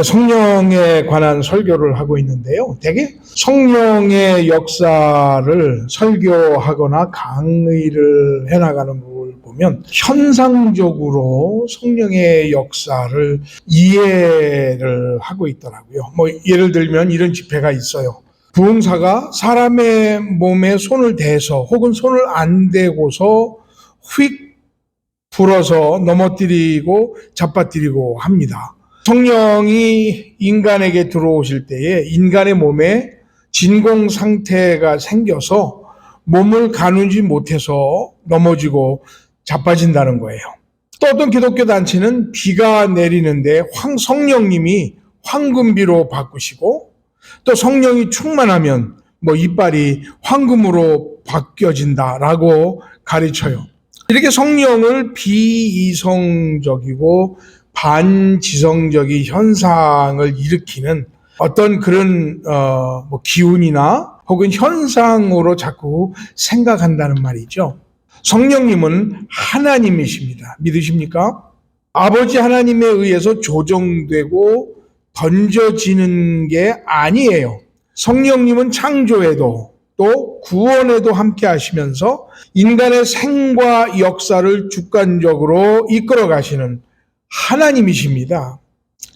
성령에 관한 설교를 하고 있는데요. 대개 성령의 역사를 설교하거나 강의를 해나가는 걸 보면 현상적으로 성령의 역사를 이해를 하고 있더라고요. 예를 들면 이런 집회가 있어요. 부흥사가 사람의 몸에 손을 대서 혹은 손을 안 대고서 휙 불어서 넘어뜨리고 잡아뜨리고 합니다. 성령이 인간에게 들어오실 때에 인간의 몸에 진공 상태가 생겨서 몸을 가누지 못해서 넘어지고 자빠진다는 거예요. 또 어떤 기독교 단체는 비가 내리는데 성령님이 황금비로 바꾸시고 또 성령이 충만하면 이빨이 황금으로 바뀌어진다라고 가르쳐요. 이렇게 성령을 비이성적이고 반지성적인 현상을 일으키는 어떤 그런 기운이나 혹은 현상으로 자꾸 생각한다는 말이죠. 성령님은 하나님이십니다. 믿으십니까? 아버지 하나님에 의해서 조정되고 던져지는 게 아니에요. 성령님은 창조에도 또 구원에도 함께 하시면서 인간의 생과 역사를 주관적으로 이끌어 가시는 하나님이십니다.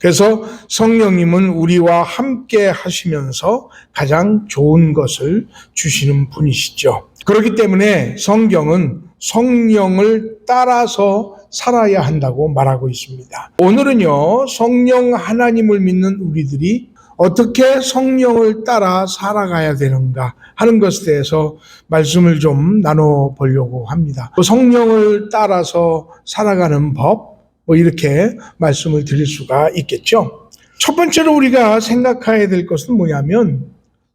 그래서 성령님은 우리와 함께 하시면서 가장 좋은 것을 주시는 분이시죠. 그렇기 때문에 성경은 성령을 따라서 살아야 한다고 말하고 있습니다. 오늘은요, 성령 하나님을 믿는 우리들이 어떻게 성령을 따라 살아가야 되는가 하는 것에 대해서 말씀을 좀 나눠보려고 합니다. 성령을 따라서 살아가는 법, 이렇게 말씀을 드릴 수가 있겠죠. 첫 번째로 우리가 생각해야 될 것은 뭐냐면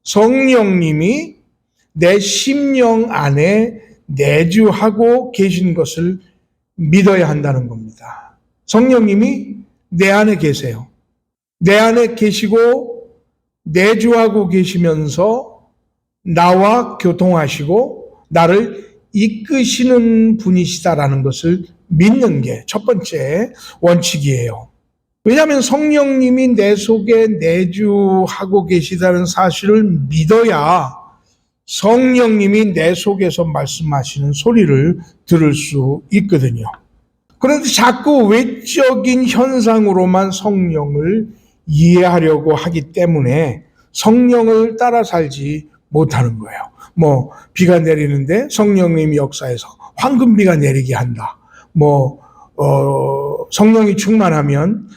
성령님이 내 심령 안에 내주하고 계신 것을 믿어야 한다는 겁니다. 성령님이 내 안에 계세요. 내 안에 계시고 내주하고 계시면서 나와 교통하시고 나를 이끄시는 분이시다라는 것을 믿는 게 첫 번째 원칙이에요. 왜냐하면 성령님이 내 속에 내주하고 계시다는 사실을 믿어야 성령님이 내 속에서 말씀하시는 소리를 들을 수 있거든요. 그런데 자꾸 외적인 현상으로만 성령을 이해하려고 하기 때문에 성령을 따라 살지 못하는 거예요. 비가 내리는데 성령님이 역사해서 황금비가 내리게 한다. 성령이 충만하면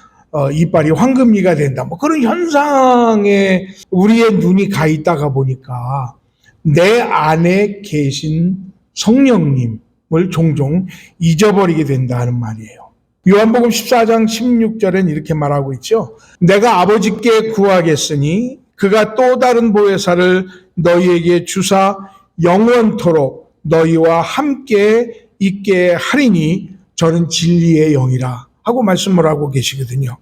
이빨이 황금비가 된다. 그런 현상에 우리의 눈이 가 있다가 보니까 내 안에 계신 성령님을 종종 잊어버리게 된다는 말이에요. 요한복음 14장 16절엔 이렇게 말하고 있죠. 내가 아버지께 구하겠으니 그가 또 다른 보혜사를 너희에게 주사 영원토록 너희와 함께 있게 하리니 저는 진리의 영이라 하고 말씀을 하고 계시거든요.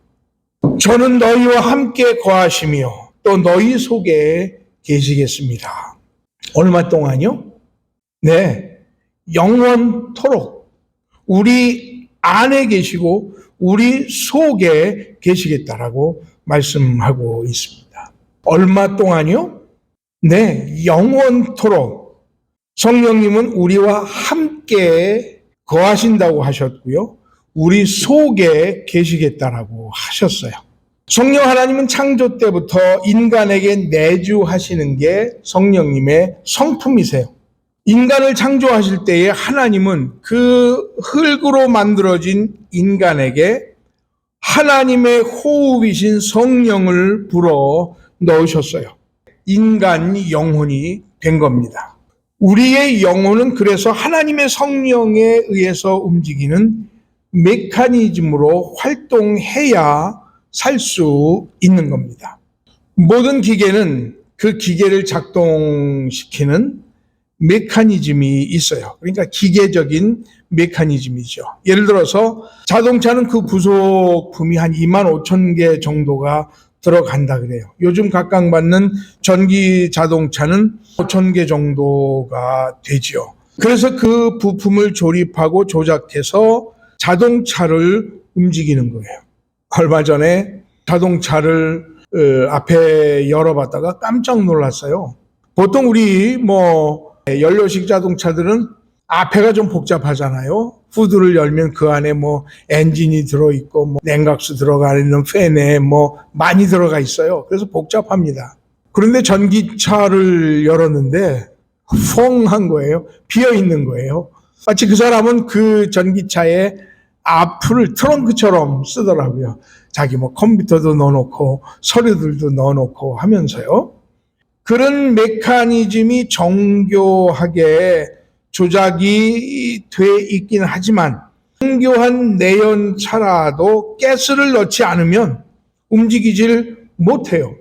저는 너희와 함께 거하시며 또 너희 속에 계시겠습니다. 얼마 동안요? 네, 영원토록 우리 안에 계시고 우리 속에 계시겠다라고 말씀하고 있습니다. 얼마 동안요? 네, 영원토록 성령님은 우리와 함께 거하신다고 하셨고요. 우리 속에 계시겠다라고 하셨어요. 성령 하나님은 창조 때부터 인간에게 내주하시는 게 성령님의 성품이세요. 인간을 창조하실 때에 하나님은 그 흙으로 만들어진 인간에게 하나님의 호흡이신 성령을 불어 넣으셨어요. 인간 영혼이 된 겁니다. 우리의 영혼은 그래서 하나님의 성령에 의해서 움직이는 메커니즘으로 활동해야 살 수 있는 겁니다. 모든 기계는 그 기계를 작동시키는 메커니즘이 있어요. 그러니까 기계적인 메커니즘이죠. 예를 들어서 자동차는 그 부속품이 한 25,000개 정도가 들어간다 그래요. 요즘 각광받는 전기 자동차는 5,000개 정도가 되죠. 그래서 그 부품을 조립하고 조작해서 자동차를 움직이는 거예요. 얼마 전에 자동차를 앞에 열어봤다가 깜짝 놀랐어요. 보통 우리 연료식 자동차들은 앞에가 좀 복잡하잖아요. 후드를 열면 그 안에 엔진이 들어있고 냉각수 들어가 있는 팬에 많이 들어가 있어요. 그래서 복잡합니다. 그런데 전기차를 열었는데 펑한 거예요. 비어 있는 거예요. 마치 그 사람은 그 전기차의 앞을 트렁크처럼 쓰더라고요. 자기 컴퓨터도 넣어놓고 서류들도 넣어놓고 하면서요. 그런 메커니즘이 정교하게 조작이 돼 있긴 하지만 정교한 내연차라도 가스를 넣지 않으면 움직이질 못해요.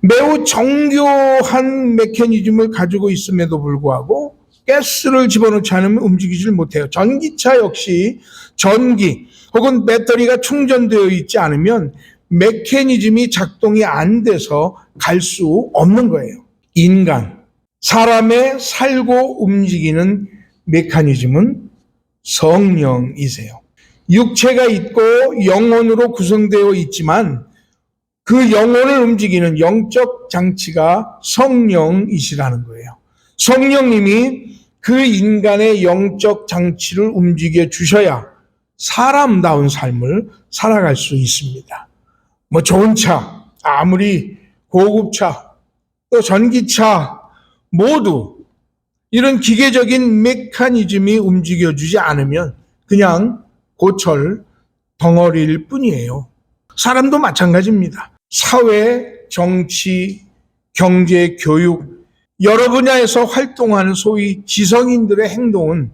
매우 정교한 메커니즘을 가지고 있음에도 불구하고 가스를 집어넣지 않으면 움직이질 못해요. 전기차 역시 전기 혹은 배터리가 충전되어 있지 않으면 메커니즘이 작동이 안 돼서 갈 수 없는 거예요. 인간, 사람의 살고 움직이는 메커니즘은 성령이세요. 육체가 있고 영혼으로 구성되어 있지만 그 영혼을 움직이는 영적 장치가 성령이시라는 거예요. 성령님이 그 인간의 영적 장치를 움직여 주셔야 사람다운 삶을 살아갈 수 있습니다. 좋은 차, 아무리 고급차, 또 전기차 모두 이런 기계적인 메커니즘이 움직여주지 않으면 그냥 고철 덩어리일 뿐이에요. 사람도 마찬가지입니다. 사회, 정치, 경제, 교육 여러 분야에서 활동하는 소위 지성인들의 행동은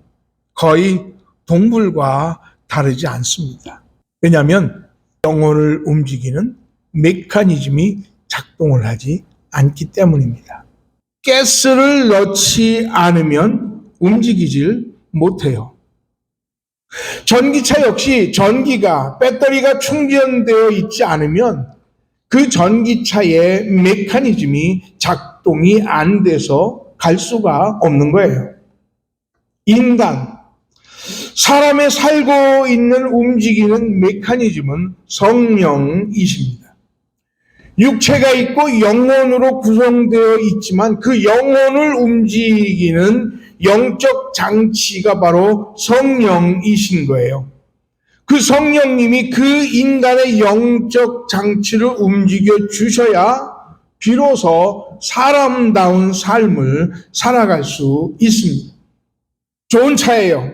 거의 동물과 다르지 않습니다. 왜냐하면 영혼을 움직이는 메커니즘이 작동을 하지 않기 때문입니다. 가스를 넣지 않으면 움직이질 못해요. 전기차 역시 전기가 배터리가 충전되어 있지 않으면 그 전기차의 메커니즘이 작동이 안 돼서 갈 수가 없는 거예요. 인간, 사람의 살고 있는 움직이는 메커니즘은 성령이십니다. 육체가 있고 영혼으로 구성되어 있지만 그 영혼을 움직이는 영적 장치가 바로 성령이신 거예요. 그 성령님이 그 인간의 영적 장치를 움직여 주셔야 비로소 사람다운 삶을 살아갈 수 있습니다. 좋은 차예요.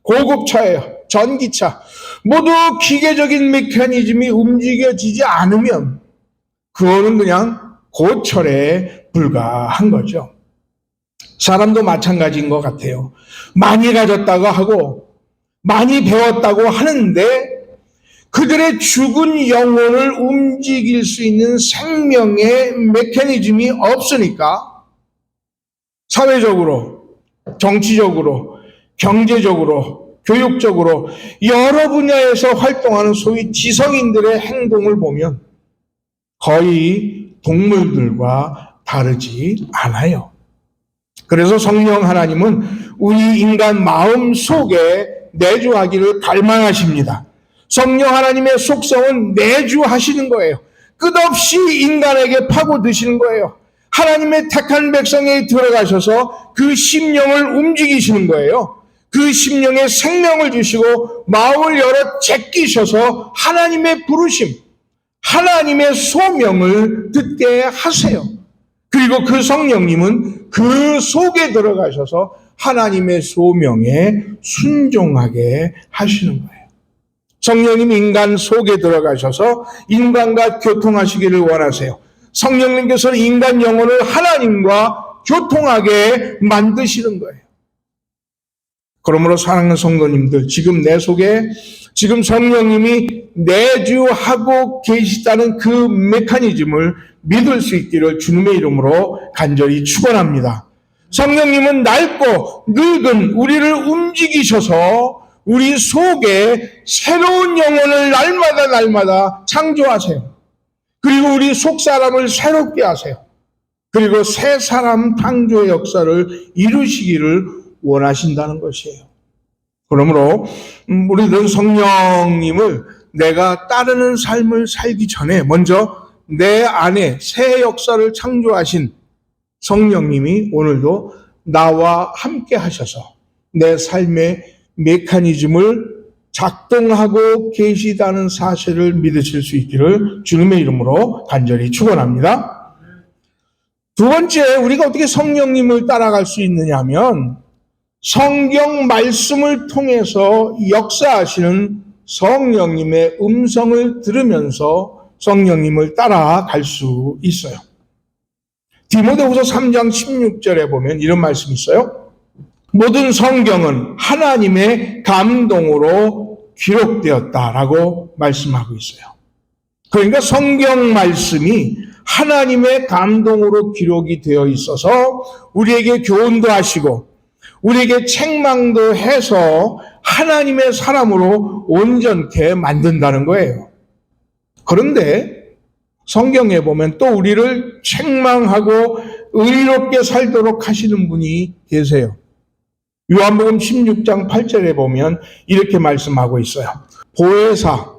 고급차예요. 전기차. 모두 기계적인 메커니즘이 움직여지지 않으면 그거는 그냥 고철에 불과한 거죠. 사람도 마찬가지인 것 같아요. 많이 가졌다고 하고 많이 배웠다고 하는데 그들의 죽은 영혼을 움직일 수 있는 생명의 메커니즘이 없으니까 사회적으로, 정치적으로, 경제적으로, 교육적으로 여러 분야에서 활동하는 소위 지성인들의 행동을 보면 거의 동물들과 다르지 않아요. 그래서 성령 하나님은 우리 인간 마음 속에 내주하기를 갈망하십니다. 성령 하나님의 속성은 내주하시는 거예요. 끝없이 인간에게 파고드시는 거예요. 하나님의 택한 백성에 들어가셔서 그 심령을 움직이시는 거예요. 그 심령에 생명을 주시고 마음을 열어 제끼셔서 하나님의 부르심, 하나님의 소명을 듣게 하세요. 그리고 그 성령님은 그 속에 들어가셔서 하나님의 소명에 순종하게 하시는 거예요. 성령님 인간 속에 들어가셔서 인간과 교통하시기를 원하세요. 성령님께서 인간 영혼을 하나님과 교통하게 만드시는 거예요. 그러므로 사랑하는 성도님들, 지금 내 속에 지금 성령님이 내주하고 계시다는 그 메커니즘을 믿을 수 있기를 주님의 이름으로 간절히 축원합니다. 성령님은 낡고 늙은 우리를 움직이셔서 우리 속에 새로운 영혼을 날마다 창조하세요. 그리고 우리 속 사람을 새롭게 하세요. 그리고 새 사람 창조의 역사를 이루시기를 원하신다는 것이에요. 그러므로 우리들은 성령님을 내가 따르는 삶을 살기 전에 먼저 내 안에 새 역사를 창조하신 성령님이 오늘도 나와 함께 하셔서 내 삶의 메커니즘을 작동하고 계시다는 사실을 믿으실 수 있기를 주님의 이름으로 간절히 축원합니다. 두 번째, 우리가 어떻게 성령님을 따라갈 수 있느냐 하면 성경 말씀을 통해서 역사하시는 성령님의 음성을 들으면서 성령님을 따라갈 수 있어요. 디모데후서 3장 16절에 보면 이런 말씀이 있어요. 모든 성경은 하나님의 감동으로 기록되었다라고 말씀하고 있어요. 그러니까 성경 말씀이 하나님의 감동으로 기록이 되어 있어서 우리에게 교훈도 하시고 우리에게 책망도 해서 하나님의 사람으로 온전케 만든다는 거예요. 그런데 성경에 보면 또 우리를 책망하고 의롭게 살도록 하시는 분이 계세요. 요한복음 16장 8절에 보면 이렇게 말씀하고 있어요. 보혜사,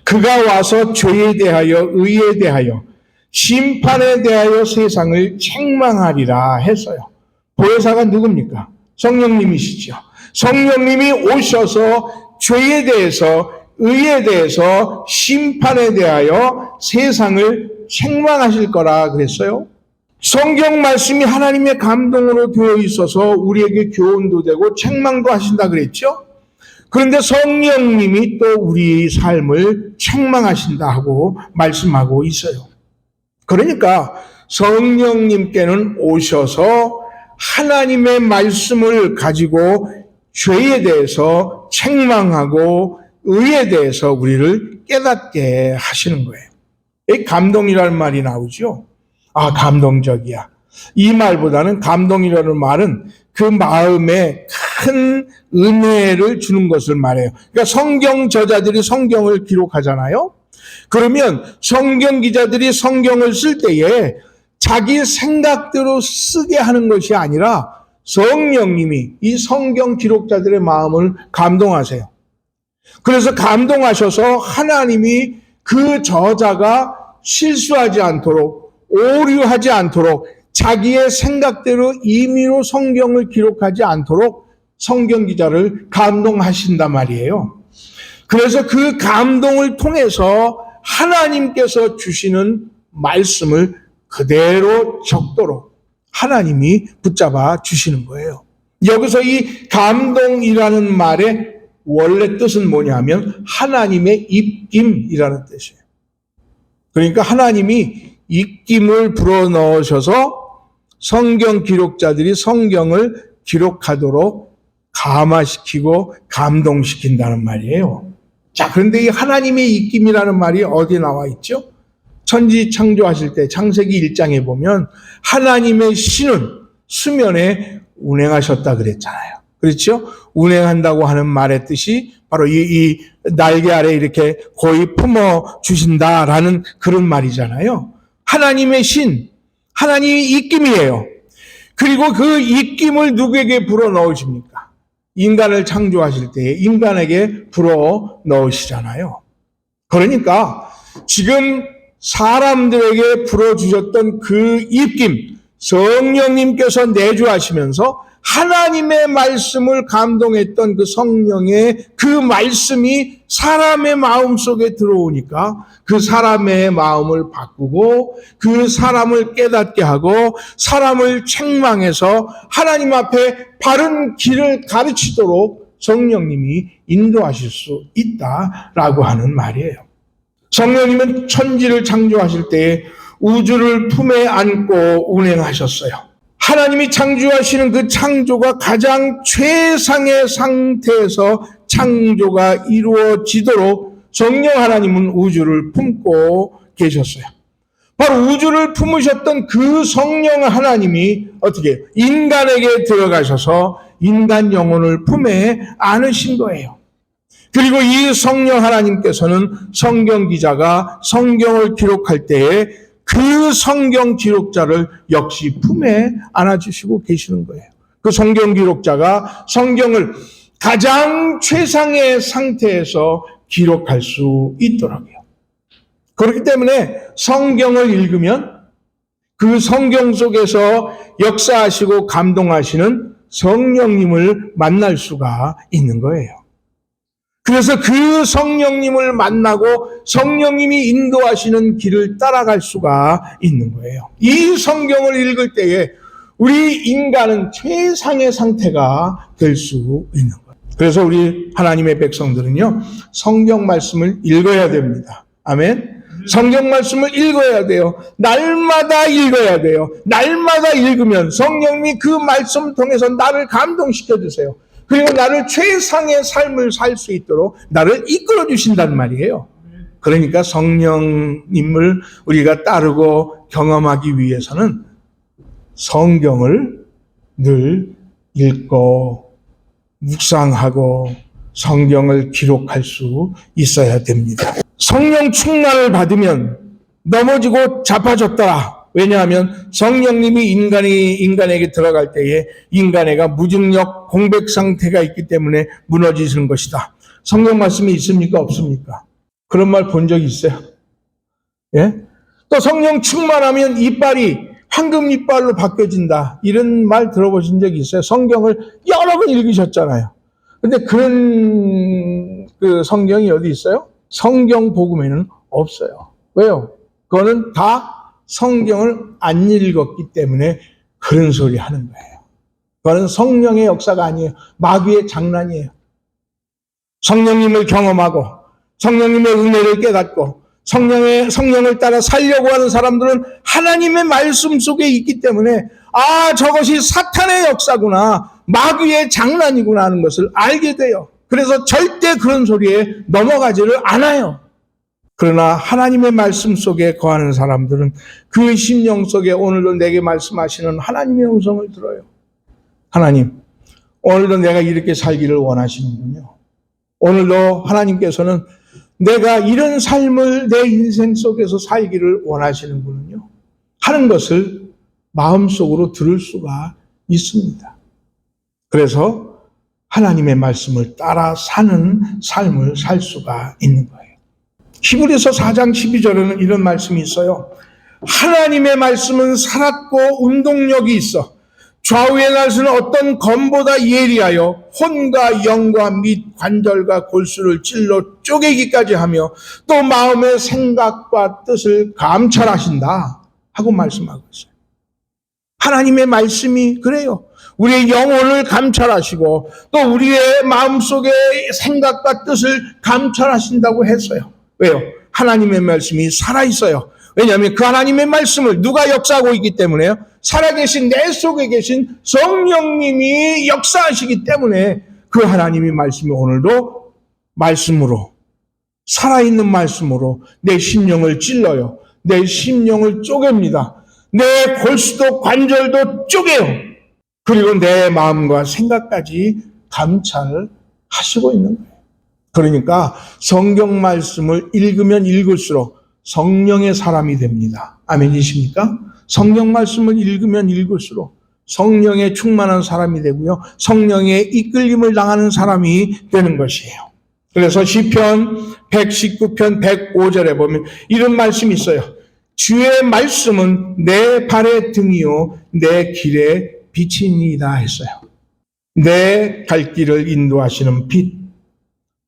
그가 와서 죄에 대하여 의에 대하여 심판에 대하여 세상을 책망하리라 했어요. 보혜사가 누굽니까? 성령님이시죠. 성령님이 오셔서 죄에 대해서 의에 대해서 심판에 대하여 세상을 책망하실 거라 그랬어요. 성경 말씀이 하나님의 감동으로 되어 있어서 우리에게 교훈도 되고 책망도 하신다 그랬죠. 그런데 성령님이 또 우리의 삶을 책망하신다 하고 말씀하고 있어요. 그러니까 성령님께는 오셔서 하나님의 말씀을 가지고 죄에 대해서 책망하고 의에 대해서 우리를 깨닫게 하시는 거예요. 이 감동이라는 말이 나오죠. 아, 감동적이야. 이 말보다는 감동이라는 말은 그 마음에 큰 은혜를 주는 것을 말해요. 그러니까 성경 저자들이 성경을 기록하잖아요. 그러면 성경 기자들이 성경을 쓸 때에 자기 생각대로 쓰게 하는 것이 아니라 성령님이 이 성경 기록자들의 마음을 감동하세요. 그래서 감동하셔서 하나님이 그 저자가 실수하지 않도록 오류하지 않도록 자기의 생각대로 임의로 성경을 기록하지 않도록 성경 기자를 감동하신단 말이에요. 그래서 그 감동을 통해서 하나님께서 주시는 말씀을 그대로 적도록 하나님이 붙잡아 주시는 거예요. 여기서 이 감동이라는 말의 원래 뜻은 뭐냐면 하나님의 입김이라는 뜻이에요. 그러니까 하나님이 입김을 불어넣으셔서 성경 기록자들이 성경을 기록하도록 감화시키고 감동시킨다는 말이에요. 자, 그런데 이 하나님의 입김이라는 말이 어디에 나와 있죠? 천지 창조하실 때 창세기 1장에 보면 하나님의 신은 수면에 운행하셨다 그랬잖아요. 그렇죠? 운행한다고 하는 말의 뜻이 바로 이 날개 아래 이렇게 고이 품어 주신다라는 그런 말이잖아요. 하나님의 신, 하나님의 입김이에요. 그리고 그 입김을 누구에게 불어 넣으십니까? 인간을 창조하실 때 인간에게 불어 넣으시잖아요. 그러니까 지금 사람들에게 불어주셨던 그 입김, 성령님께서 내주하시면서 하나님의 말씀을 감동했던 그 성령의 그 말씀이 사람의 마음 속에 들어오니까 그 사람의 마음을 바꾸고 그 사람을 깨닫게 하고 사람을 책망해서 하나님 앞에 바른 길을 가르치도록 성령님이 인도하실 수 있다라고 하는 말이에요. 성령님은 천지를 창조하실 때 우주를 품에 안고 운행하셨어요. 하나님이 창조하시는 그 창조가 가장 최상의 상태에서 창조가 이루어지도록 성령 하나님은 우주를 품고 계셨어요. 바로 우주를 품으셨던 그 성령 하나님이 어떻게 인간에게 들어가셔서 인간 영혼을 품에 안으신 거예요. 그리고 이 성령 하나님께서는 성경 기자가 성경을 기록할 때에 그 성경 기록자를 역시 품에 안아주시고 계시는 거예요. 그 성경 기록자가 성경을 가장 최상의 상태에서 기록할 수 있더라고요. 그렇기 때문에 성경을 읽으면 그 성경 속에서 역사하시고 감동하시는 성령님을 만날 수가 있는 거예요. 그래서 그 성령님을 만나고 성령님이 인도하시는 길을 따라갈 수가 있는 거예요. 이 성경을 읽을 때에 우리 인간은 최상의 상태가 될 수 있는 거예요. 그래서 우리 하나님의 백성들은요, 성경 말씀을 읽어야 됩니다. 아멘. 성경 말씀을 읽어야 돼요. 날마다 읽어야 돼요. 날마다 읽으면 성령님이 그 말씀 통해서 나를 감동시켜 주세요. 그리고 나를 최상의 삶을 살 수 있도록 나를 이끌어 주신단 말이에요. 그러니까 성령님을 우리가 따르고 경험하기 위해서는 성경을 늘 읽고 묵상하고 성경을 기록할 수 있어야 됩니다. 성령 충만을 받으면 넘어지고 자빠졌더라. 왜냐하면 성령님이 인간에게 들어갈 때에 인간애가 무중력 공백 상태가 있기 때문에 무너지는 것이다. 성경 말씀이 있습니까? 없습니까? 그런 말 본 적 있어요? 예? 또 성령 충만하면 이빨이 황금 이빨로 바뀌어진다. 이런 말 들어보신 적 있어요? 성경을 여러 번 읽으셨잖아요. 근데 그런 성경이 어디 있어요? 성경 복음에는 없어요. 왜요? 그거는 다 성경을 안 읽었기 때문에 그런 소리 하는 거예요. 그거는 성령의 역사가 아니에요. 마귀의 장난이에요. 성령님을 경험하고 성령님의 은혜를 깨닫고 성령을 따라 살려고 하는 사람들은 하나님의 말씀 속에 있기 때문에 저것이 사탄의 역사구나, 마귀의 장난이구나 하는 것을 알게 돼요. 그래서 절대 그런 소리에 넘어가지를 않아요. 그러나 하나님의 말씀 속에 거하는 사람들은 그 심령 속에 오늘도 내게 말씀하시는 하나님의 음성을 들어요. 하나님, 오늘도 내가 이렇게 살기를 원하시는군요. 오늘도 하나님께서는 내가 이런 삶을 내 인생 속에서 살기를 원하시는군요. 하는 것을 마음속으로 들을 수가 있습니다. 그래서 하나님의 말씀을 따라 사는 삶을 살 수가 있는 거예요. 히브리서 4장 12절에는 이런 말씀이 있어요. 하나님의 말씀은 살았고 운동력이 있어 좌우의 날수는 어떤 검보다 예리하여 혼과 영과 및 관절과 골수를 찔러 쪼개기까지 하며 또 마음의 생각과 뜻을 감찰하신다 하고 말씀하고 있어요. 하나님의 말씀이 그래요. 우리의 영혼을 감찰하시고 또 우리의 마음속의 생각과 뜻을 감찰하신다고 했어요. 왜요? 하나님의 말씀이 살아있어요. 왜냐하면 그 하나님의 말씀을 누가 역사하고 있기 때문에요. 살아계신 내 속에 계신 성령님이 역사하시기 때문에 그 하나님의 말씀이 오늘도 말씀으로, 살아있는 말씀으로 내 심령을 찔러요. 내 심령을 쪼갭니다. 내 골수도 관절도 쪼개요. 그리고 내 마음과 생각까지 감찰하시고 있는 거예요. 그러니까 성경 말씀을 읽으면 읽을수록 성령의 사람이 됩니다. 아멘이십니까? 성경 말씀을 읽으면 읽을수록 성령에 충만한 사람이 되고요. 성령의 이끌림을 당하는 사람이 되는 것이에요. 그래서 시편 119편 105절에 보면 이런 말씀이 있어요. 주의 말씀은 내 발의 등이요 내 길의 빛이니이다 했어요. 내 갈 길을 인도하시는 빛,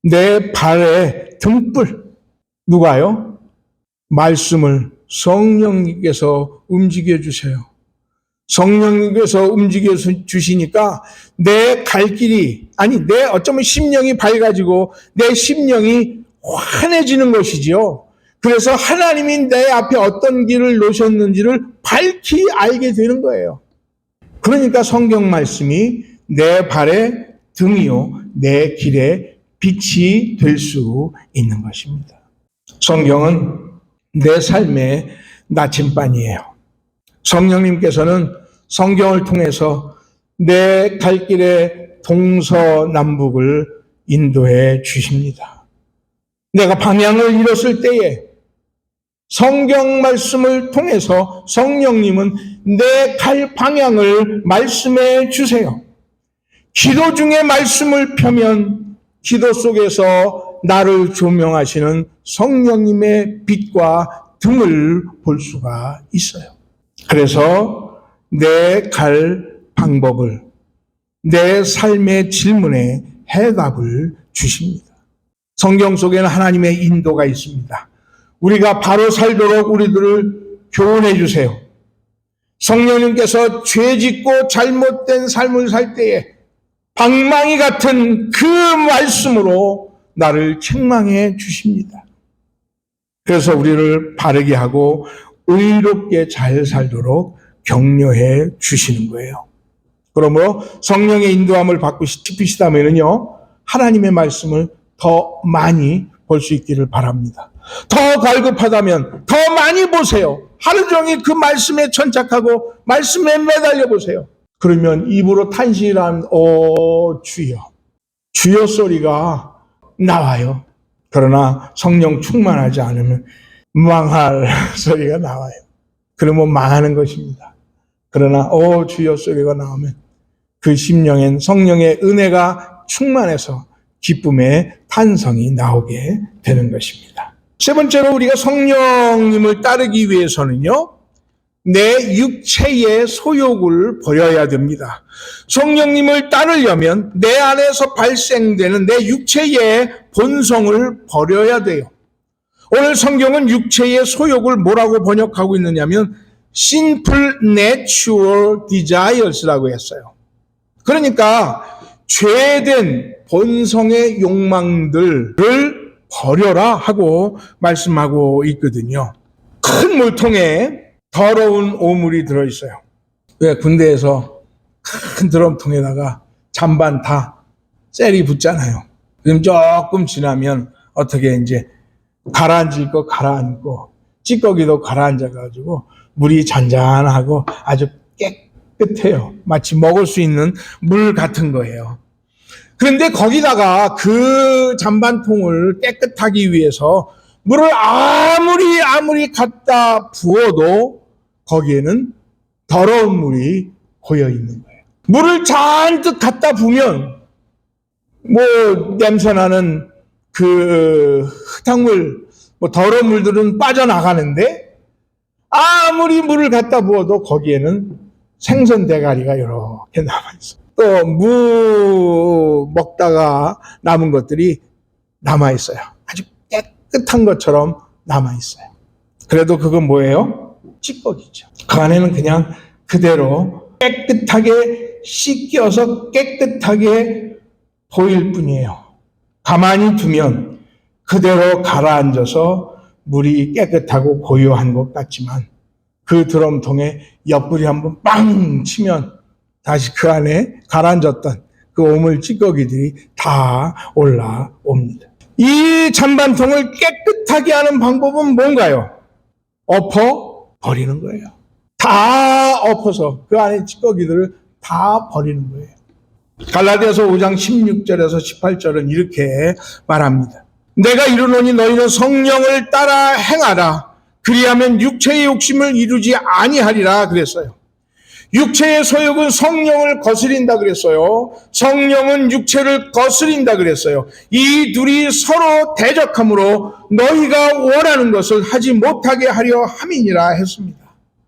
내 발의 등불. 누가요? 말씀을 성령님께서 움직여 주세요. 성령님께서 움직여 주시니까 내 갈 길이, 내 어쩌면 심령이 밝아지고 내 심령이 환해지는 것이지요. 그래서 하나님이 내 앞에 어떤 길을 놓으셨는지를 밝히 알게 되는 거예요. 그러니까 성경 말씀이 내 발의 등이요 내 길의 빛이 될 수 있는 것입니다. 성경은 내 삶의 나침반이에요. 성령님께서는 성경을 통해서 내 갈 길의 동서남북을 인도해 주십니다. 내가 방향을 잃었을 때에 성경 말씀을 통해서 성령님은 내 갈 방향을 말씀해 주세요. 기도 중에 말씀을 펴면 기도 속에서 나를 조명하시는 성령님의 빛과 등을 볼 수가 있어요. 그래서 내 갈 방법을, 내 삶의 질문에 해답을 주십니다. 성경 속에는 하나님의 인도가 있습니다. 우리가 바로 살도록 우리들을 교훈해 주세요. 성령님께서 죄짓고 잘못된 삶을 살 때에 방망이 같은 그 말씀으로 나를 책망해 주십니다. 그래서 우리를 바르게 하고 의롭게 잘 살도록 격려해 주시는 거예요. 그러므로 성령의 인도함을 받고 싶으시다면요, 하나님의 말씀을 더 많이 볼 수 있기를 바랍니다. 더 갈급하다면 더 많이 보세요. 하루 종일 그 말씀에 천착하고 말씀에 매달려 보세요. 그러면 입으로 탄식이란 주여, 주여 소리가 나와요. 그러나 성령 충만하지 않으면 망할 소리가 나와요. 그러면 망하는 것입니다. 그러나 주여 소리가 나오면 그 심령엔 성령의 은혜가 충만해서 기쁨의 탄성이 나오게 되는 것입니다. 세 번째로 우리가 성령님을 따르기 위해서는요, 내 육체의 소욕을 버려야 됩니다. 성령님을 따르려면 내 안에서 발생되는 내 육체의 본성을 버려야 돼요. 오늘 성경은 육체의 소욕을 뭐라고 번역하고 있느냐면 sinful natural desires라고 했어요. 그러니까 죄된 본성의 욕망들을 버려라 하고 말씀하고 있거든요. 큰 물통에 더러운 오물이 들어있어요. 왜 군대에서 큰 드럼통에다가 잔반 다 셀이 붙잖아요. 그럼 조금 지나면 어떻게 이제 가라앉을 거 가라앉고 찌꺼기도 가라앉아가지고 물이 잔잔하고 아주 깨끗해요. 마치 먹을 수 있는 물 같은 거예요. 그런데 거기다가 그 잔반통을 깨끗하기 위해서 물을 아무리 갖다 부어도 거기에는 더러운 물이 고여 있는 거예요. 물을 잔뜩 갖다 부으면 냄새나는 그 흙탕물, 더러운 물들은 빠져나가는데 아무리 물을 갖다 부어도 거기에는 생선 대가리가 이렇게 남아있어요. 또 무 먹다가 남은 것들이 남아있어요. 아주 깨끗한 것처럼 남아있어요. 그래도 그건 뭐예요? 찌꺼기죠. 그 안에는 그냥 그대로 깨끗하게 씻겨서 깨끗하게 보일 뿐이에요. 가만히 두면 그대로 가라앉아서 물이 깨끗하고 고요한 것 같지만 그 드럼통에 옆구리 한번 빵 치면 다시 그 안에 가라앉았던 그 오물 찌꺼기들이 다 올라옵니다. 이 잔반통을 깨끗하게 하는 방법은 뭔가요? 엎어 버리는 거예요. 다 엎어서 그 안에 찌꺼기들을 다 버리는 거예요. 갈라디아서 5장 16절에서 18절은 이렇게 말합니다. 내가 이르노니 너희는 성령을 따라 행하라. 그리하면 육체의 욕심을 이루지 아니하리라 그랬어요. 육체의 소욕은 성령을 거스린다 그랬어요. 성령은 육체를 거스린다 그랬어요. 이 둘이 서로 대적함으로 너희가 원하는 것을 하지 못하게 하려 함이니라 했습니다.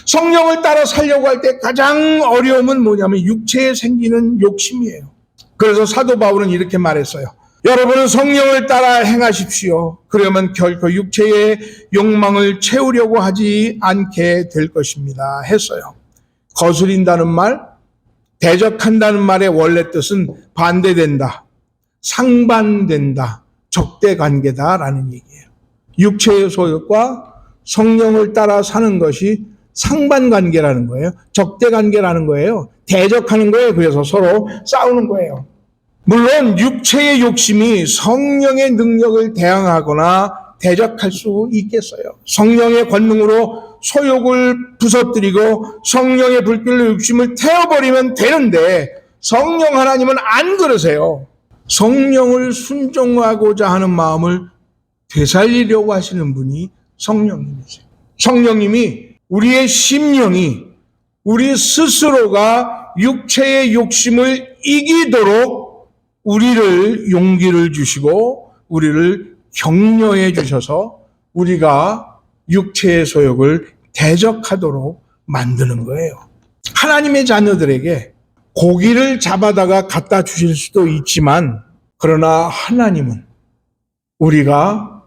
성령을 따라 살려고 할 때 가장 어려움은 뭐냐면 육체에 생기는 욕심이에요. 그래서 사도 바울은 이렇게 말했어요. 여러분은 성령을 따라 행하십시오. 그러면 결코 육체의 욕망을 채우려고 하지 않게 될 것입니다. 했어요. 거스린다는 말, 대적한다는 말의 원래 뜻은 반대된다, 상반된다, 적대관계다라는 얘기예요. 육체의 소욕과 성령을 따라 사는 것이 상반관계라는 거예요. 적대관계라는 거예요. 대적하는 거예요. 그래서 서로 싸우는 거예요. 물론 육체의 욕심이 성령의 능력을 대항하거나 대적할 수 있겠어요. 성령의 권능으로 소욕을 부서뜨리고 성령의 불길로 욕심을 태워버리면 되는데 성령 하나님은 안 그러세요. 성령을 순종하고자 하는 마음을 되살리려고 하시는 분이 성령님이세요. 성령님이 우리의 심령이 우리 스스로가 육체의 욕심을 이기도록 우리를 용기를 주시고 우리를 격려해 주셔서 우리가 육체의 소욕을 대적하도록 만드는 거예요. 하나님의 자녀들에게 고기를 잡아다가 갖다 주실 수도 있지만, 그러나 하나님은 우리가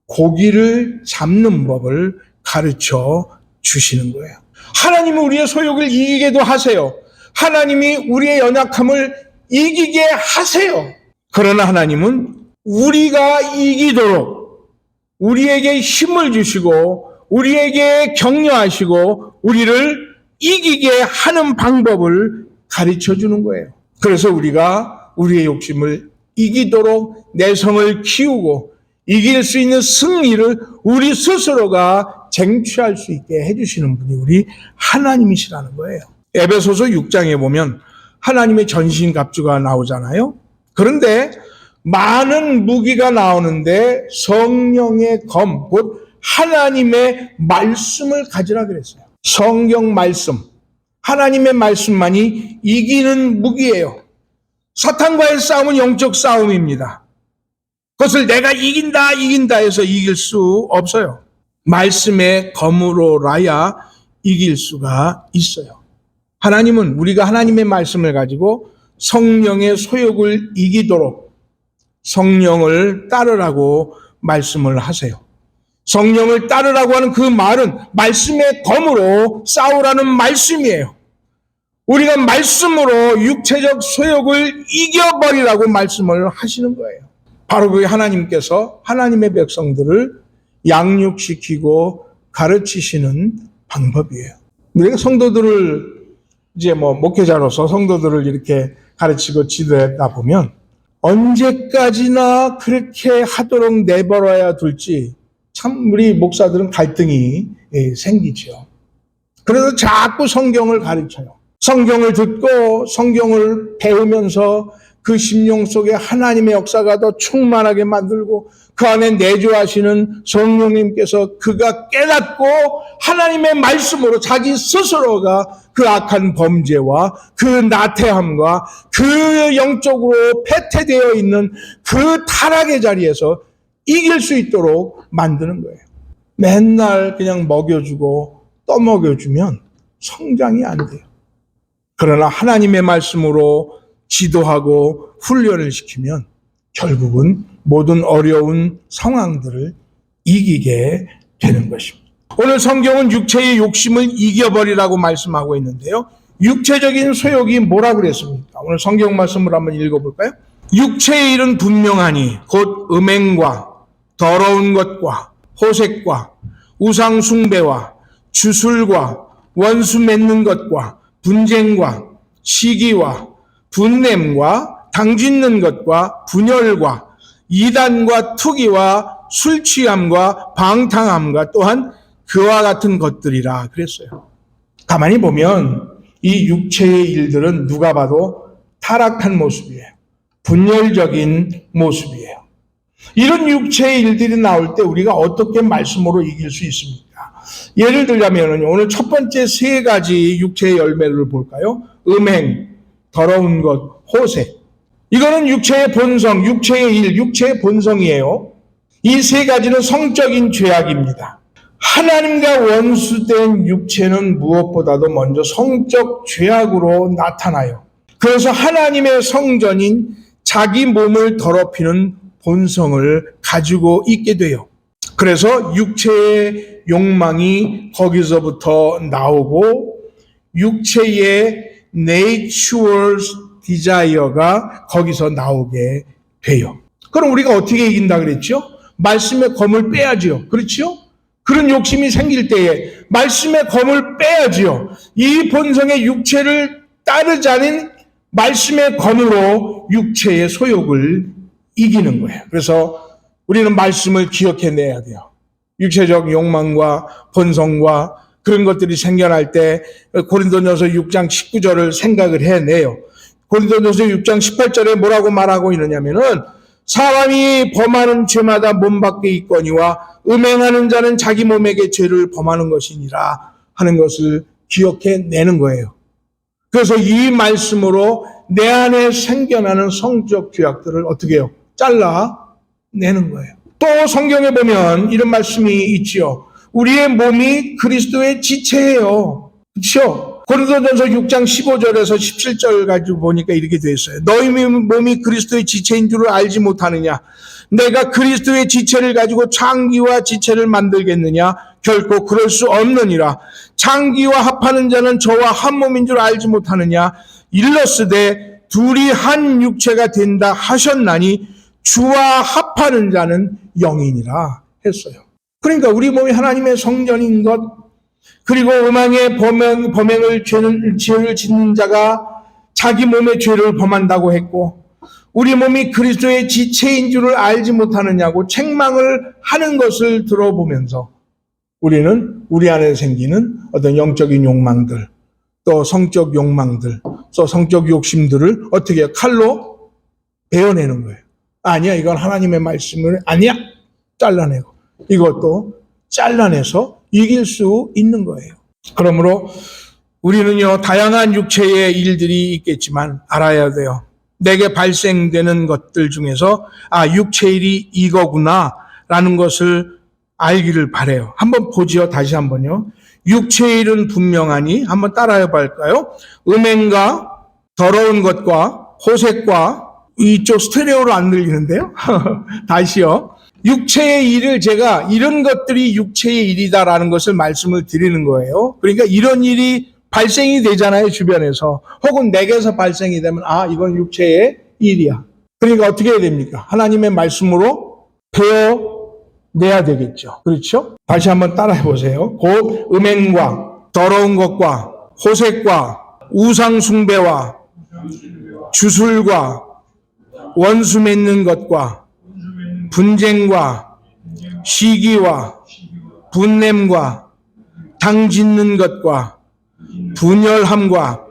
고기를 잡는 법을 가르쳐 주시는 거예요. 하나님은 우리의 소욕을 이기게도 하세요. 하나님이 우리의 연약함을 이기게 하세요. 그러나 하나님은 우리가 이기도록 우리에게 힘을 주시고 우리에게 격려하시고 우리를 이기게 하는 방법을 가르쳐 주는 거예요. 그래서 우리가 우리의 욕심을 이기도록 내성을 키우고 이길 수 있는 승리를 우리 스스로가 쟁취할 수 있게 해주시는 분이 우리 하나님이시라는 거예요. 에베소서 6장에 보면 하나님의 전신갑주가 나오잖아요. 그런데 많은 무기가 나오는데 성령의 검, 곧 하나님의 말씀을 가지라 그랬어요. 성경 말씀, 하나님의 말씀만이 이기는 무기예요. 사탄과의 싸움은 영적 싸움입니다. 그것을 내가 이긴다 해서 이길 수 없어요. 말씀의 검으로라야 이길 수가 있어요. 하나님은 우리가 하나님의 말씀을 가지고 성령의 소욕을 이기도록 성령을 따르라고 말씀을 하세요. 성령을 따르라고 하는 그 말은 말씀의 검으로 싸우라는 말씀이에요. 우리가 말씀으로 육체적 소욕을 이겨버리라고 말씀을 하시는 거예요. 바로 그게 하나님께서 하나님의 백성들을 양육시키고 가르치시는 방법이에요. 우리가 성도들을 이제 목회자로서 성도들을 이렇게 가르치고 지도하다 보면 언제까지나 그렇게 하도록 내버려야 둘지 참 우리 목사들은 갈등이 생기죠. 그래서 자꾸 성경을 가르쳐요. 성경을 듣고 성경을 배우면서 그 심령 속에 하나님의 역사가 더 충만하게 만들고 그 안에 내주하시는 성령님께서 그가 깨닫고 하나님의 말씀으로 자기 스스로가 그 악한 범죄와 그 나태함과 그 영적으로 패퇴되어 있는 그 타락의 자리에서 이길 수 있도록 만드는 거예요. 맨날 그냥 먹여주고 떠먹여주면 성장이 안 돼요. 그러나 하나님의 말씀으로 지도하고 훈련을 시키면 결국은 모든 어려운 상황들을 이기게 되는 것입니다. 오늘 성경은 육체의 욕심을 이겨버리라고 말씀하고 있는데요. 육체적인 소욕이 뭐라고 그랬습니까? 오늘 성경 말씀을 한번 읽어볼까요? 육체의 일은 분명하니 곧 음행과 더러운 것과 호색과 우상 숭배와 주술과 원수 맺는 것과 분쟁과 시기와 분냄과 당짓는 것과 분열과 이단과 투기와 술 취함과 방탕함과 또한 그와 같은 것들이라 그랬어요. 가만히 보면 이 육체의 일들은 누가 봐도 타락한 모습이에요. 분열적인 모습이에요. 이런 육체의 일들이 나올 때 우리가 어떻게 말씀으로 이길 수 있습니까? 예를 들자면 오늘 첫 번째 세 가지 육체의 열매를 볼까요? 음행, 더러운 것, 호색. 이거는 육체의 본성, 육체의 일, 육체의 본성이에요. 이 세 가지는 성적인 죄악입니다. 하나님과 원수된 육체는 무엇보다도 먼저 성적 죄악으로 나타나요. 그래서 하나님의 성전인 자기 몸을 더럽히는 본성을 가지고 있게 돼요. 그래서 육체의 욕망이 거기서부터 나오고 육체의 natural desire가 거기서 나오게 돼요. 그럼 우리가 어떻게 이긴다 그랬죠? 말씀의 검을 빼야지요. 그렇죠? 그런 욕심이 생길 때에 말씀의 검을 빼야지요. 이 본성의 육체를 따르자는 말씀의 검으로 육체의 소욕을 이기는 거예요. 그래서 우리는 말씀을 기억해내야 돼요. 육체적 욕망과 본성과 그런 것들이 생겨날 때 고린도전서 6장 19절을 생각을 해내요. 고린도전서 6장 18절에 뭐라고 말하고 있느냐면은 사람이 범하는 죄마다 몸 밖에 있거니와 음행하는 자는 자기 몸에게 죄를 범하는 것이니라 하는 것을 기억해내는 거예요. 그래서 이 말씀으로 내 안에 생겨나는 성적 죄악들을 어떻게 해요? 잘라 내는 거예요. 또 성경에 보면 이런 말씀이 있지요. 우리의 몸이 그리스도의 지체예요. 그렇죠? 고린도전서 6장 15절에서 17절 가지고 보니까 이렇게 돼 있어요. 너희 몸이 그리스도의 지체인 줄을 알지 못하느냐? 내가 그리스도의 지체를 가지고 창기와 지체를 만들겠느냐? 결코 그럴 수 없느니라. 창기와 합하는 자는 저와 한 몸인 줄 알지 못하느냐? 일러스되 둘이 한 육체가 된다 하셨나니 주와 합하는 자는 영이니라 했어요. 그러니까 우리 몸이 하나님의 성전인 것, 그리고 음행의 범행을 죄를 짓는 자가 자기 몸의 죄를 범한다고 했고, 우리 몸이 그리스도의 지체인 줄을 알지 못하느냐고 책망을 하는 것을 들어보면서 우리는 우리 안에 생기는 어떤 영적인 욕망들, 또 성적 욕망들, 또 성적 욕심들을 어떻게 해요? 칼로 베어내는 거예요. 아니야, 이건 하나님의 말씀을 아니야, 잘라내고 이것도 잘라내서 이길 수 있는 거예요. 그러므로 우리는요, 다양한 육체의 일들이 있겠지만 알아야 돼요. 내게 발생되는 것들 중에서 육체일이 이거구나 라는 것을 알기를 바라요. 한번 보지요. 다시 한번요. 육체일은 분명하니 한번 따라해 볼까요? 음행과 더러운 것과 호색과 이쪽 스테레오로 안 들리는데요. 다시요. 육체의 일을 제가 이런 것들이 육체의 일이다라는 것을 말씀을 드리는 거예요. 그러니까 이런 일이 발생이 되잖아요, 주변에서. 혹은 내게서 발생이 되면 이건 육체의 일이야. 그러니까 어떻게 해야 됩니까? 하나님의 말씀으로 베어내야 되겠죠. 그렇죠? 다시 한번 따라해 보세요. 곧 음행과 더러운 것과 호색과 우상 숭배와 주술과 원수 맺는 것과 분쟁과 시기와 분냄과 당 짓는 것과 분열함과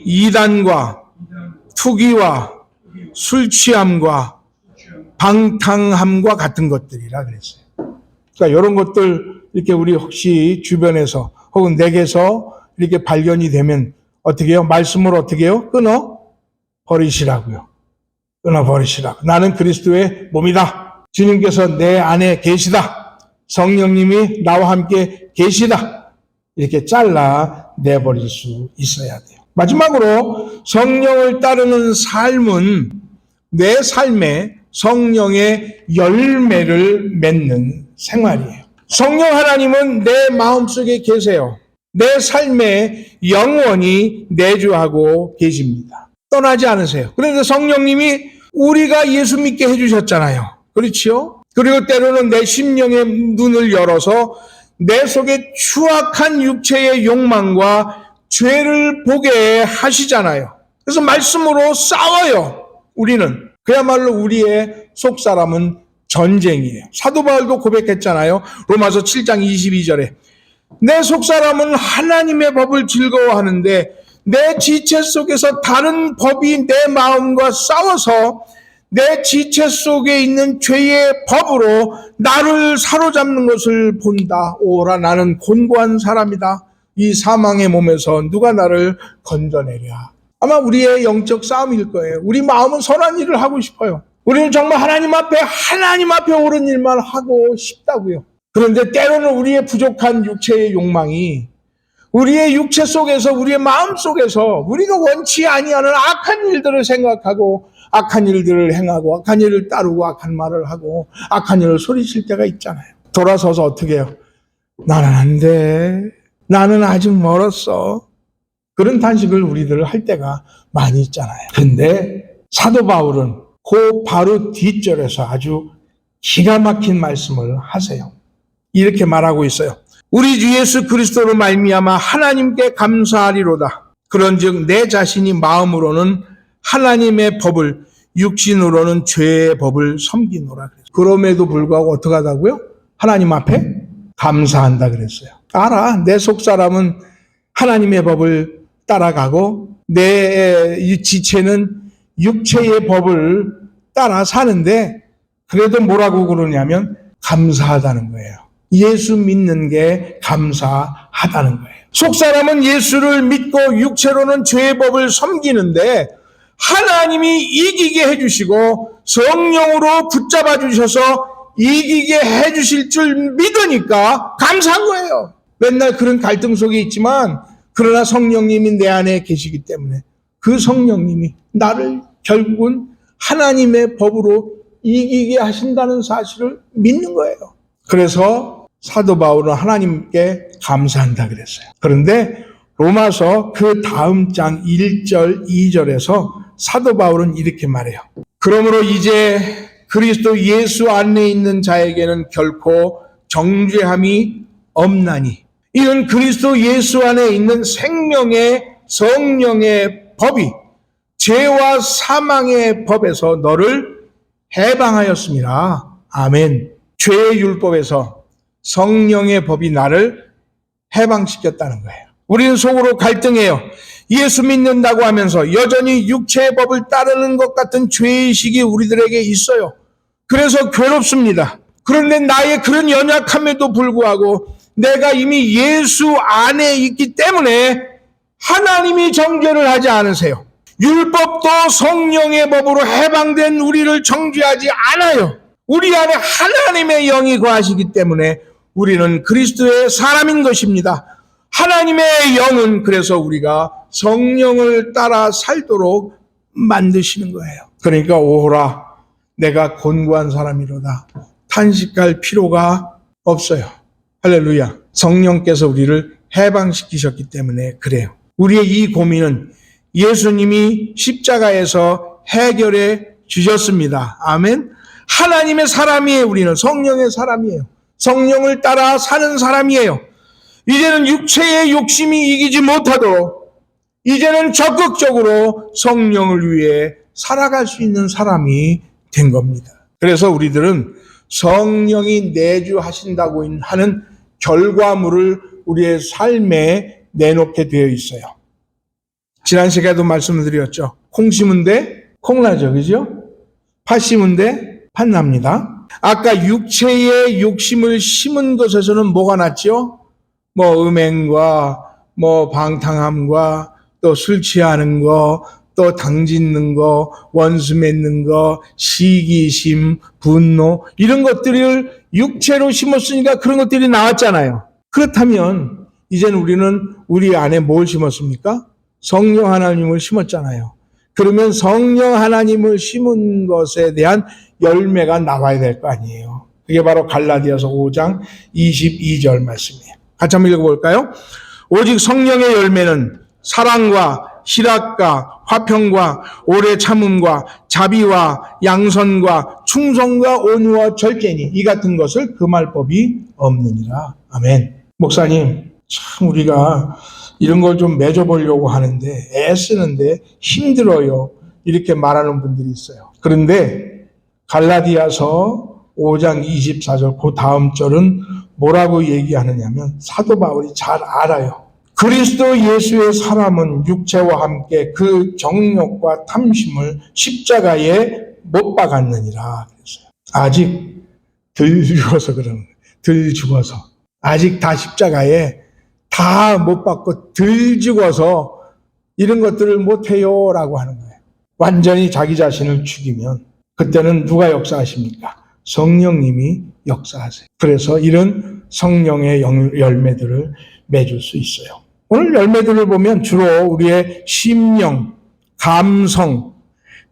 이단과 투기와 술 취함과 방탕함과 같은 것들이라 그랬어요. 그러니까 이런 것들 이렇게 우리 혹시 주변에서 혹은 내게서 이렇게 발견이 되면 어떻게 해요? 말씀으로 어떻게 해요? 끊어 버리시라고요. 끊어 버리시라고. 나는 그리스도의 몸이다. 주님께서 내 안에 계시다. 성령님이 나와 함께 계시다. 이렇게 잘라 내버릴 수 있어야 돼요. 마지막으로 성령을 따르는 삶은 내 삶에 성령의 열매를 맺는 생활이에요. 성령 하나님은 내 마음속에 계세요. 내 삶에 영원히 내주하고 계십니다. 떠나지 않으세요. 그런데 성령님이 우리가 예수 믿게 해주셨잖아요. 그렇지요? 그리고 때로는 내 심령의 눈을 열어서 내 속에 추악한 육체의 욕망과 죄를 보게 하시잖아요. 그래서 말씀으로 싸워요. 우리는. 그야말로 우리의 속사람은 전쟁이에요. 사도 바울도 고백했잖아요. 로마서 7장 22절에 내 속사람은 하나님의 법을 즐거워하는데 내 지체 속에서 다른 법이 내 마음과 싸워서 내 지체 속에 있는 죄의 법으로 나를 사로잡는 것을 본다. 오라, 나는 곤고한 사람이다. 이 사망의 몸에서 누가 나를 건져내랴. 아마 우리의 영적 싸움일 거예요. 우리 마음은 선한 일을 하고 싶어요. 우리는 정말 하나님 앞에 옳은 일만 하고 싶다고요. 그런데 때로는 우리의 부족한 육체의 욕망이 우리의 육체 속에서, 우리의 마음 속에서 우리가 원치 아니하는 악한 일들을 생각하고 악한 일들을 행하고 악한 일을 따르고 악한 말을 하고 악한 일을 소리칠 때가 있잖아요. 돌아서서 어떻게 해요? 나는 안 돼. 나는 아직 멀었어. 그런 탄식을 우리들 할 때가 많이 있잖아요. 근데 사도 바울은 그 바로 뒷절에서 아주 기가 막힌 말씀을 하세요. 이렇게 말하고 있어요. 우리 주 예수 그리스도로 말미암아 하나님께 감사하리로다. 그런즉 내 자신이 마음으로는 하나님의 법을, 육신으로는 죄의 법을 섬기노라 그랬어요. 그럼에도 불구하고 어떻게 하다고요? 하나님 앞에 감사한다 그랬어요. 알아. 내 속사람은 하나님의 법을 따라가고 내 지체는 육체의 법을 따라 사는데 그래도 뭐라고 그러냐면 감사하다는 거예요. 예수 믿는 게 감사하다는 거예요. 속사람은 예수를 믿고 육체로는 죄의 법을 섬기는데 하나님이 이기게 해주시고 성령으로 붙잡아 주셔서 이기게 해주실 줄 믿으니까 감사한 거예요. 맨날 그런 갈등 속에 있지만 그러나 성령님이 내 안에 계시기 때문에 그 성령님이 나를 결국은 하나님의 법으로 이기게 하신다는 사실을 믿는 거예요. 그래서 사도 바울은 하나님께 감사한다 그랬어요. 그런데 로마서 그 다음 장 1절, 2절에서 사도 바울은 이렇게 말해요. 그러므로 이제 그리스도 예수 안에 있는 자에게는 결코 정죄함이 없나니 이는 그리스도 예수 안에 있는 생명의 성령의 법이 죄와 사망의 법에서 너를 해방하였습니다. 아멘. 죄의 율법에서 성령의 법이 나를 해방시켰다는 거예요. 우리는 속으로 갈등해요. 예수 믿는다고 하면서 여전히 육체의 법을 따르는 것 같은 죄의식이 우리들에게 있어요. 그래서 괴롭습니다. 그런데 나의 그런 연약함에도 불구하고 내가 이미 예수 안에 있기 때문에 하나님이 정죄를 하지 않으세요. 율법도 성령의 법으로 해방된 우리를 정죄하지 않아요. 우리 안에 하나님의 영이 거하시기 때문에 우리는 그리스도의 사람인 것입니다. 하나님의 영은 그래서 우리가 성령을 따라 살도록 만드시는 거예요. 그러니까 오호라 내가 곤고한 사람이로다. 탄식할 필요가 없어요. 할렐루야. 성령께서 우리를 해방시키셨기 때문에 그래요. 우리의 이 고민은 예수님이 십자가에서 해결해 주셨습니다. 아멘. 하나님의 사람이에요. 우리는 성령의 사람이에요. 성령을 따라 사는 사람이에요. 이제는 육체의 욕심이 이기지 못하도록 이제는 적극적으로 성령을 위해 살아갈 수 있는 사람이 된 겁니다. 그래서 우리들은 성령이 내주하신다고 하는 결과물을 우리의 삶에 내놓게 되어 있어요. 지난 시간에도 말씀을 드렸죠. 콩 심은 데 콩나죠. 그죠? 팥 심은 데 팥납니다. 아까 육체의 욕심을 심은 것에서는 뭐가 났죠? 음행과 방탕함과 또 술 취하는 거, 또 당짓는 거, 원수 맺는 거, 시기심, 분노 이런 것들을 육체로 심었으니까 그런 것들이 나왔잖아요. 그렇다면 이제는 우리는 우리 안에 뭘 심었습니까? 성령 하나님을 심었잖아요. 그러면 성령 하나님을 심은 것에 대한 열매가 나와야 될 거 아니에요. 그게 바로 갈라디아서 5장 22절 말씀이에요. 같이 한번 읽어볼까요? 오직 성령의 열매는 사랑과 희락과 화평과 오래 참음과 자비와 양선과 충성과 온유와 절제니 이 같은 것을 금할 법이 없느니라. 아멘. 목사님, 참 우리가 이런 걸 좀 맺어보려고 하는데 애쓰는데 힘들어요. 이렇게 말하는 분들이 있어요. 그런데 갈라디아서 5장 24절 그 다음 절은 뭐라고 얘기하느냐면 사도 바울이 잘 알아요. 그리스도 예수의 사람은 육체와 함께 그 정욕과 탐심을 십자가에 못 박았느니라 그랬어요. 아직 덜 죽어서 그러는 거예요. 덜 죽어서. 아직 다 십자가에 다 못 박고 덜 죽어서 이런 것들을 못해요 라고 하는 거예요. 완전히 자기 자신을 죽이면 그때는 누가 역사하십니까? 성령님이 역사하세요. 그래서 이런 성령의 열매들을 맺을 수 있어요. 오늘 열매들을 보면 주로 우리의 심령, 감성,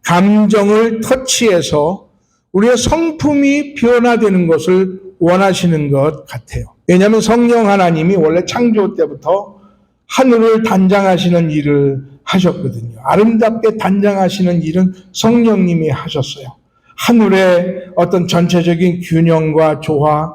감정을 터치해서 우리의 성품이 변화되는 것을 원하시는 것 같아요. 왜냐하면 성령 하나님이 원래 창조 때부터 하늘을 단장하시는 일을 하셨거든요. 아름답게 단장하시는 일은 성령님이 하셨어요. 하늘의 어떤 전체적인 균형과 조화,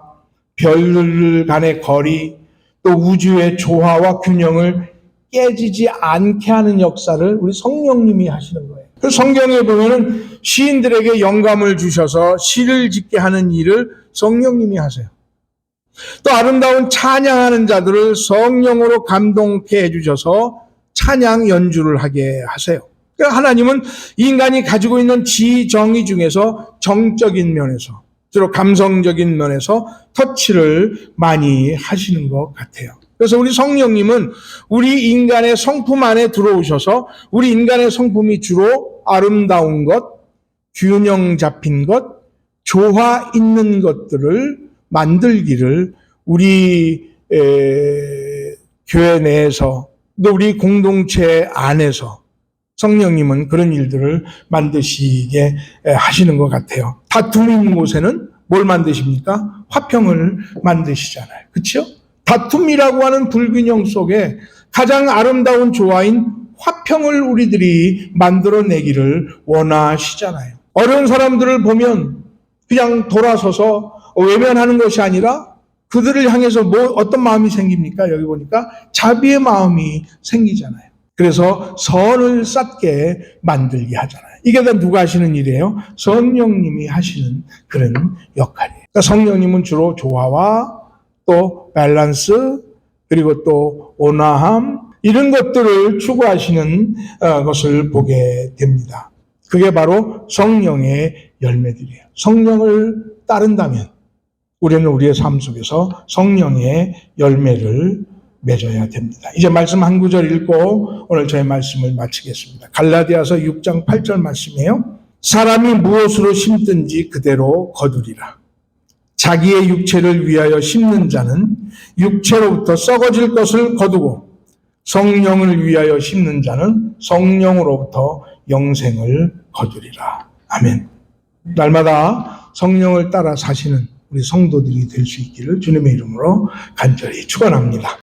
별들 간의 거리, 또 우주의 조화와 균형을 깨지지 않게 하는 역사를 우리 성령님이 하시는 거예요. 그래서 성경에 보면은 시인들에게 영감을 주셔서 시를 짓게 하는 일을 성령님이 하세요. 또 아름다운 찬양하는 자들을 성령으로 감동케 해주셔서 찬양 연주를 하게 하세요. 그러니까 하나님은 인간이 가지고 있는 지정의 중에서 정적인 면에서 주로 감성적인 면에서 터치를 많이 하시는 것 같아요. 그래서 우리 성령님은 우리 인간의 성품 안에 들어오셔서 우리 인간의 성품이 주로 아름다운 것, 균형 잡힌 것, 조화 있는 것들을 만들기를 우리 교회 내에서 또 우리 공동체 안에서 성령님은 그런 일들을 만드시게 하시는 것 같아요. 다툼이 있는 곳에는 뭘 만드십니까? 화평을 만드시잖아요. 그렇죠? 다툼이라고 하는 불균형 속에 가장 아름다운 조화인 화평을 우리들이 만들어내기를 원하시잖아요. 어려운 사람들을 보면 그냥 돌아서서 외면하는 것이 아니라 그들을 향해서 어떤 마음이 생깁니까? 여기 보니까 자비의 마음이 생기잖아요. 그래서 선을 쌓게 만들게 하잖아요. 이게 다 누가 하시는 일이에요? 성령님이 하시는 그런 역할이에요. 그러니까 성령님은 주로 조화와 또 밸런스 그리고 또 온화함 이런 것들을 추구하시는 것을 보게 됩니다. 그게 바로 성령의 열매들이에요. 성령을 따른다면 우리는 우리의 삶 속에서 성령의 열매를 맺어야 됩니다. 이제 말씀 한 구절 읽고 오늘 저의 말씀을 마치겠습니다. 갈라디아서 6장 8절 말씀이에요. 사람이 무엇으로 심든지 그대로 거두리라. 자기의 육체를 위하여 심는 자는 육체로부터 썩어질 것을 거두고 성령을 위하여 심는 자는 성령으로부터 영생을 거두리라. 아멘. 날마다 성령을 따라 사시는 우리 성도들이 될 수 있기를 주님의 이름으로 간절히 축원합니다.